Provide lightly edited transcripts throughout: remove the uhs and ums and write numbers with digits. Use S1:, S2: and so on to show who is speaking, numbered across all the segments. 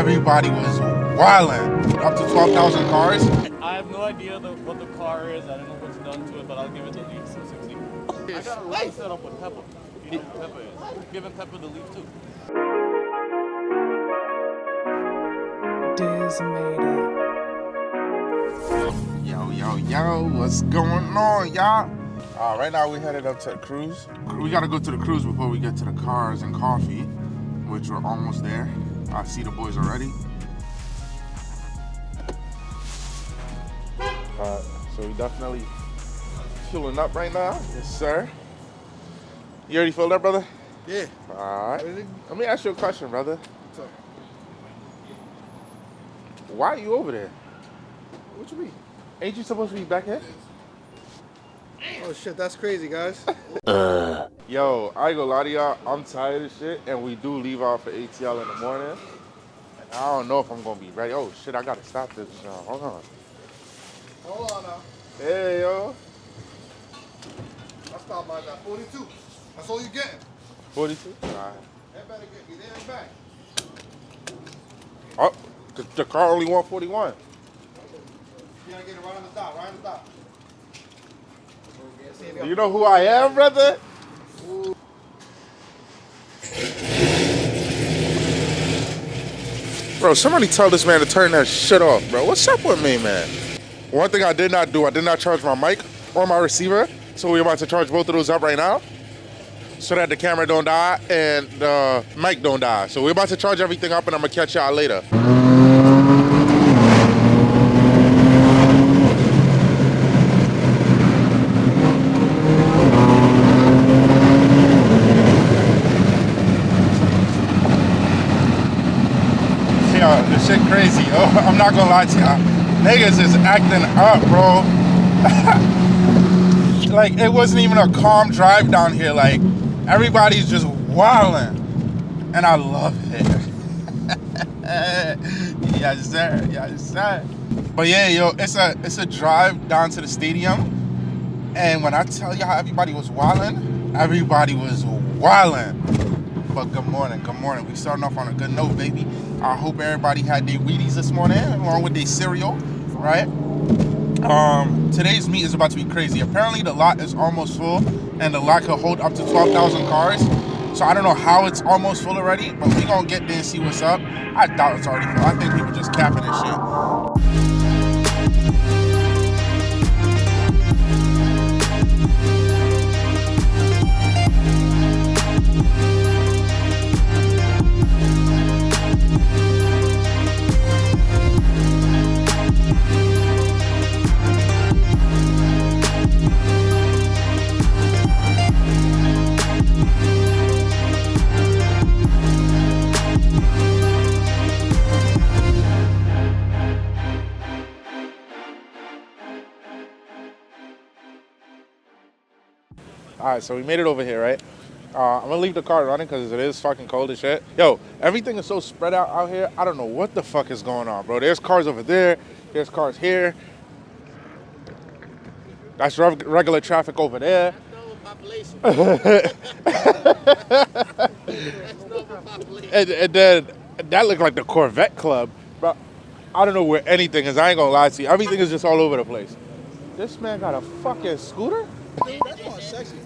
S1: everybody was wilding. Up to 12,000 cars.
S2: I have no idea what the car is. I don't know what's done to it, but I'll give it the Leaf 660. I got a light set up with Pepper. If you know who Pepper is. I'm giving Pepper the Leaf too.
S3: Diz made it.
S1: Yo, what's going on, y'all? Right now we headed up to the cruise. We gotta go to the cruise before we get to the cars and coffee, which we're almost there. I see the boys already. So we definitely fueling up right now. Yes, sir. You already filled up, brother?
S4: Yeah.
S1: All right. Let me ask you a question, brother.
S4: What's up?
S1: Why are you over there?
S4: What you mean?
S1: Ain't you supposed to be back here?
S4: Oh shit, that's crazy, guys.
S1: Yo, I ain't gonna lie to y'all, I'm tired of shit, and we do leave out for ATL in the morning. And I don't know if I'm gonna be ready. Oh shit, I gotta stop this. Hold on.
S4: Hold on now.
S1: Hey, yo.
S4: I stopped by that 42. That's all you getting.
S1: 42? All right.
S4: That better get me there and back.
S1: Oh, the car only 141.
S4: You gotta get it right on the dot, right on the dot.
S1: Do you know who I am, brother? Bro, somebody tell this man to turn that shit off, bro. What's up with me, man? One thing I did not do, I did not charge my mic or my receiver. So we're about to charge both of those up right now so that the camera don't die and the mic don't die. So we're about to charge everything up and I'm gonna catch y'all later. This shit crazy, yo. I'm not gonna lie to y'all. Niggas is acting up, bro. Like, it wasn't even a calm drive down here. Like, everybody's just wilding. And I love it. Yes, sir. Yes, sir. But yeah, yo, it's a drive down to the stadium. And when I tell y'all everybody was wilding, everybody was wilding. But good morning. We starting off on a good note, baby. I hope everybody had their Wheaties this morning, along with their cereal, right? Today's meet is about to be crazy. Apparently, the lot is almost full, and the lot could hold up to 12,000 cars. So I don't know how it's almost full already, but we gonna get there and see what's up. I doubt it's already full. I think people just capping this shit. All right, so we made it over here, right? I'm gonna leave the car running because it is fucking cold as shit. Yo, everything is so spread out here. I don't know what the fuck is going on, bro. There's cars over there. There's cars here. That's regular traffic over there.
S4: Population.
S1: And then that looked like the Corvette club. But I don't know where anything is. I ain't gonna lie to you. Everything is just all over the place. This man got a fucking scooter?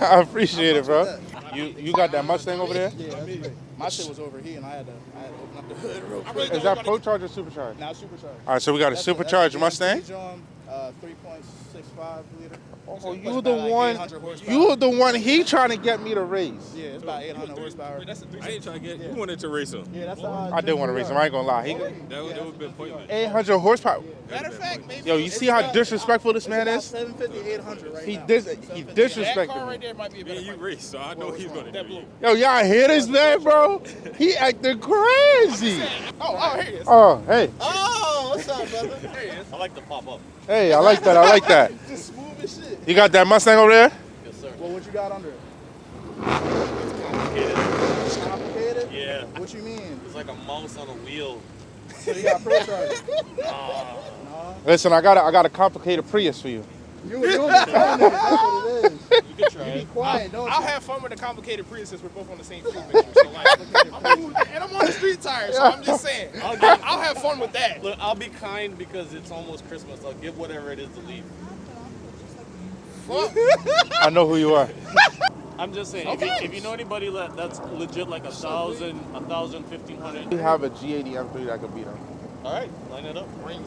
S1: I appreciate it, bro. You got that Mustang over there?
S4: Yeah, that's great. My shit was over here, and I had to open up the hood real quick.
S1: Is that Pro-Charged or Supercharged?
S4: Now supercharged.
S1: All right, so we got a Supercharged Mustang.
S4: 3.65 liter.
S1: Oh, you the one he trying to get me to race.
S4: Yeah, it's about 800 horsepower.
S5: I ain't trying to get. You wanted to race him.
S4: Yeah, that's how
S1: I did want to race him. I ain't gonna lie.
S5: That would have been pointless.
S1: 800 horsepower.
S4: Matter of fact, maybe.
S1: Yo, you see how disrespectful this man is?
S4: 750, 800 right
S1: He
S4: now.
S1: He
S4: That
S1: disrespected
S4: car
S1: me.
S4: right there might be a
S5: Me
S4: better
S5: and you
S4: fight.
S5: race, so I know he's gonna do you.
S1: Yo, y'all hear this man, bro? He acting crazy.
S4: Oh, here he is.
S1: Oh, hey.
S4: Oh, what's up, brother? There he is.
S2: I like the pop up.
S1: Hey, I like that.
S4: Just smooth as shit.
S1: You got that Mustang over there?
S2: Yes, sir.
S4: Well, what you got under it?
S2: Complicated.
S4: It's complicated?
S2: Yeah.
S4: What you mean?
S2: It's like a mouse on a wheel.
S4: So you got pro charge?
S1: Listen, I got a complicated Prius for you.
S4: You don't be trying it. That's what it is.
S2: You can try.
S4: be quiet. Don't
S3: I'll have fun with the complicated Prius since we're both on the same fuel mixture. So like, and I'm on the street tire, so I'm just saying, I'll have fun with that.
S2: Look, I'll be kind because it's almost Christmas. I'll give whatever it is to leave.
S1: I know who you are.
S2: I'm just saying, if you know anybody that's legit like 1,000, 1,500.
S1: We have a G80 M3 that could beat him.
S2: All right, line it up. Bring it.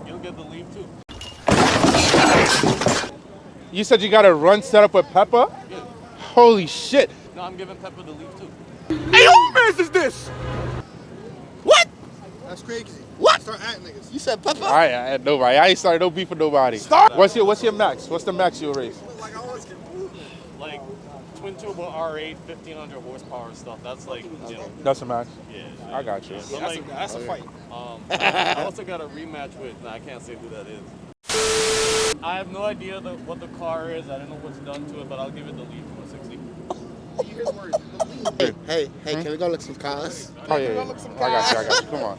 S2: You'll get the leave too.
S1: You said you got a run set up with Peppa?
S2: Yeah.
S1: Holy shit.
S2: No, I'm giving Pepper the leave too.
S3: Hey, who mess is this? What?
S4: That's crazy.
S3: What?
S4: Start at niggas.
S3: You said Pepper?
S1: I had nobody. I ain't started no beef with nobody.
S3: Stop.
S1: What's your max? What's the max you'll race?
S2: Like twin turbo R8, 1,500 horsepower stuff. That's like, you know.
S1: That's a max.
S2: Yeah.
S1: I got you.
S2: But like,
S3: That's a fight.
S2: I also got a rematch with. I can't say who that is. I have no idea what the car is. I don't know what's done to it, but I'll give it the lead for 60.
S3: Hey, can we go look some cars?
S1: Oh yeah. I got you. Come on.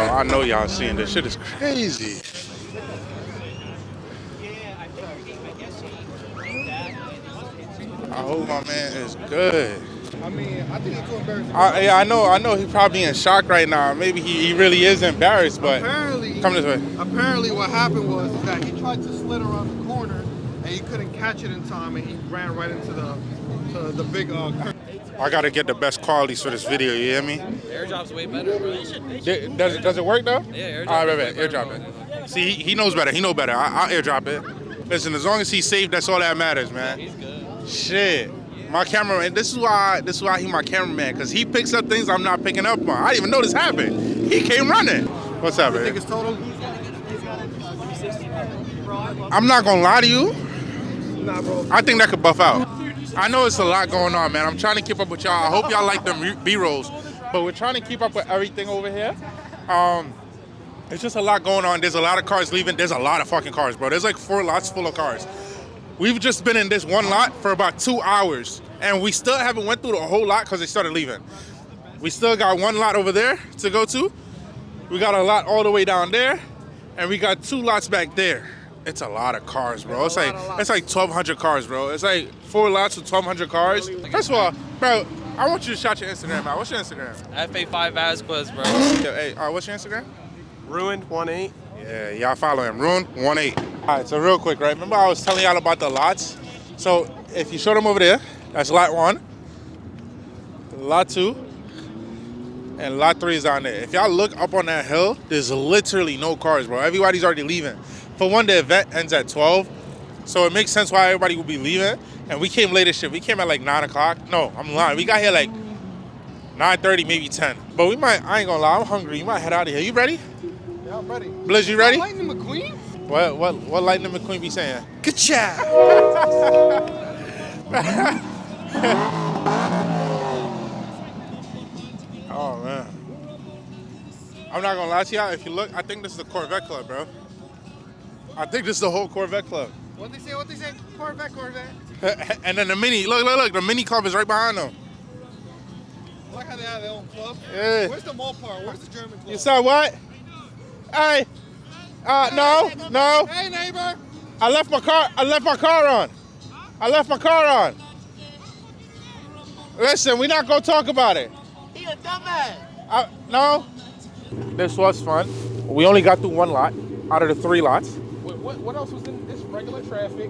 S1: I know y'all seeing this shit is crazy. I hope my man is good.
S4: I mean, I think he's too embarrassed.
S1: I know he's probably in shock right now. Maybe he really is embarrassed, but
S4: Apparently,
S1: come this way.
S4: Apparently what happened was that he tried to slid around the corner and he couldn't catch it in time and he ran right into the big curtain.
S1: I gotta get the best qualities for this video, you hear me?
S6: Airdrop's way better, bro.
S1: Does it work though?
S6: Yeah, airdrop.
S1: All right, airdrop it. See, he knows better. He know better. I'll airdrop it. Listen, as long as he's safe, that's all that matters, man.
S6: He's good.
S1: Shit. My cameraman, this is why he my cameraman, because he picks up things I'm not picking up on. I didn't even know this happened. He came running. What's up,
S4: I
S1: man?
S4: think it's total.
S1: I'm not gonna lie to you.
S4: Nah, bro.
S1: I think that could buff out. I know it's a lot going on, man. I'm trying to keep up with y'all. I hope y'all like them B-rolls, but we're trying to keep up with everything over here. It's just a lot going on. There's a lot of cars leaving. There's a lot of fucking cars, bro. There's like 4 lots full of cars. We've just been in this one lot for about 2 hours, and we still haven't went through the whole lot because they started leaving. We still got 1 lot over there to go to. We got a lot all the way down there, and we got 2 lots back there. It's a lot of cars, bro. It's like 1,200 cars, bro. It's like 4 lots with 1,200 cars. First of all, bro, I want you to shout your Instagram out. What's your Instagram?
S6: FA5 Vasquez, bro.
S1: Hey, what's your Instagram?
S5: Ruined18.
S1: Yeah, y'all follow him. Ruin18. All right, so real quick, right? Remember I was telling y'all about the lots? So if you show them over there, that's lot 1, lot 2, and lot 3 is down there. If y'all look up on that hill, there's literally no cars, bro. Everybody's already leaving. For one, the event ends at 12, so it makes sense why everybody will be leaving. And we came late as shit. We came at like 9 o'clock. No, I'm lying. We got here like 9:30, maybe 10. But we might, I ain't gonna lie, I'm hungry. You might head out of here. You ready?
S4: Yeah, I'm ready.
S1: Blizz, you ready?
S4: Lightning McQueen?
S1: What Lightning McQueen be saying?
S3: Good job.
S1: Oh, man. I'm not gonna lie to y'all. If you look, I think this is the Corvette Club, bro. I think this is the whole Corvette Club.
S4: What they say? Corvette.
S1: And then the mini, look, the mini club is right behind them.
S4: I like how they have their own club.
S1: Yeah.
S4: Where's the mall part? Where's the German club?
S1: You saw what? Hey. No.
S4: Hey, neighbor.
S1: I left my car on. I left my car on. Listen, we're not gonna talk about it.
S3: He a dumbass.
S1: No. This was fun. We only got through one lot out of the 3 lots.
S3: What else was in this? Regular traffic.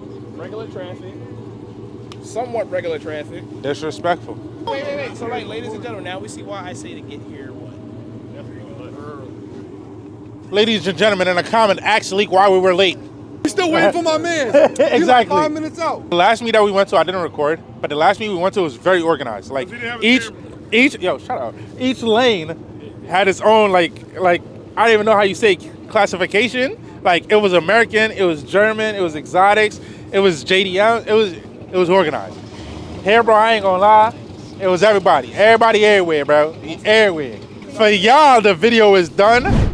S3: Somewhat regular traffic.
S1: Disrespectful.
S3: Wait. So, like, ladies and gentlemen, now we see why I say to get here, what?
S1: Ladies and gentlemen, in the comment, ask Leak why we were late.
S4: We still waiting for my man.
S1: Exactly.
S4: He like 5 minutes out.
S1: The last meet that we went to, I didn't record, but the last meet we went to was very organized. Like each shut up. Each lane had its own like I don't even know how you say classification. Like it was American, it was German, it was exotics, it was JDM, it was organized. Here, bro, I ain't gonna lie, it was everybody everywhere, bro, everywhere. For y'all, the video is done.